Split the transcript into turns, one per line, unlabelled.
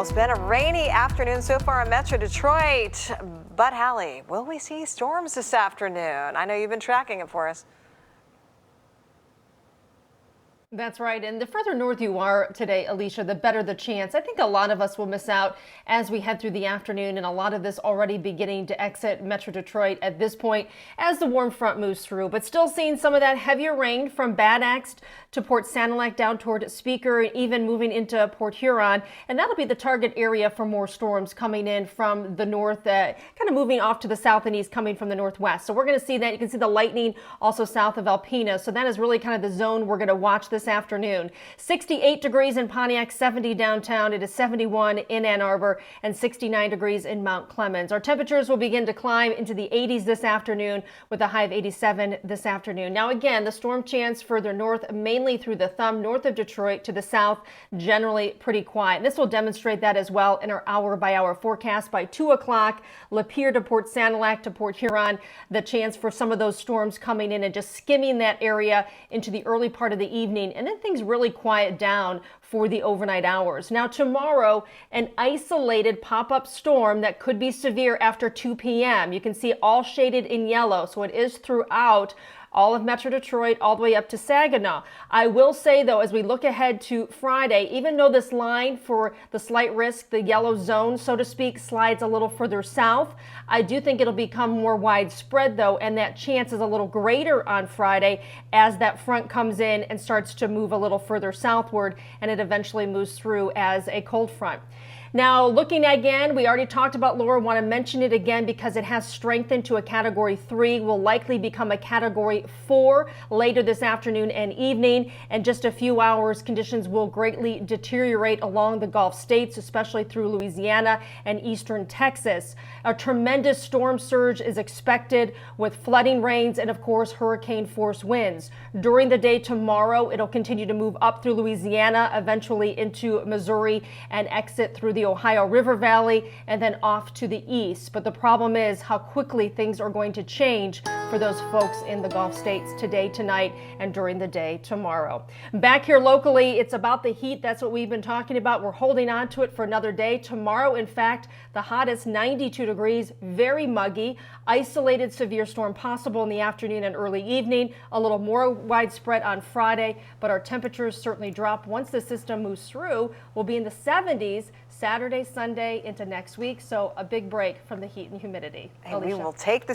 Well, it's been a rainy afternoon so far in Metro Detroit. But Hallie, will we see storms this afternoon? I know you've been tracking it for us.
That's right. And the further north you are today, Alicia, the better the chance. I think a lot of us will miss out as we head through the afternoon, and a lot of this already beginning to exit Metro Detroit at this point as the warm front moves through. But still seeing some of that heavier rain from Bad Axe to Port Sanilac down toward Speaker, even moving into Port Huron. And that'll be the target area for more storms coming in from the north, kind of moving off to the south and east coming from the northwest. So we're going to see that. You can see the lightning also south of Alpena. So that is really kind of the zone we're going to watch this afternoon. 68 degrees in Pontiac, 70 downtown. It is 71 in Ann Arbor and 69 degrees in Mount Clemens. Our temperatures will begin to climb into the 80s this afternoon with a high of 87 this afternoon. Now again, the storm chance further north, mainly through the thumb north of Detroit to the south, generally pretty quiet. This will demonstrate that as well in our hour-by-hour forecast. By 2 o'clock, Lapeer to Port Sanilac to Port Huron, the chance for some of those storms coming in and just skimming that area into the early part of the evening. And then things really quiet down for the overnight hours. Now tomorrow, an isolated pop-up storm that could be severe after 2 p.m. You can see all shaded in yellow, so it is throughout all of Metro Detroit, all the way up to Saginaw. I will say, though, as we look ahead to Friday, even though this line for the slight risk, the yellow zone, so to speak, slides a little further south, I do think it'll become more widespread, though, and that chance is a little greater on Friday as that front comes in and starts to move a little further southward, and it eventually moves through as a cold front. Now, looking again, we already talked about Laura. Want to mention it again because it has strengthened to a Category 3, will likely become a Category 4 later this afternoon and evening. In just a few hours, conditions will greatly deteriorate along the Gulf states, especially through Louisiana and eastern Texas. A tremendous storm surge is expected with flooding rains and, of course, hurricane force winds. During the day tomorrow, it'll continue to move up through Louisiana, eventually into Missouri, and exit through the Ohio River Valley and then off to the east. But the problem is how quickly things are going to change for those folks in the Gulf states today, tonight, and during the day tomorrow. Back here locally, it's about the heat. That's what we've been talking about. We're holding on to it for another day. Tomorrow, in fact, the hottest 92 degrees, very muggy, isolated severe storm possible in the afternoon and early evening, a little more widespread on Friday, but our temperatures certainly drop once the system moves through. We'll be in the 70s Saturday, Sunday into next week. So a big break from the heat and humidity.
And we will take the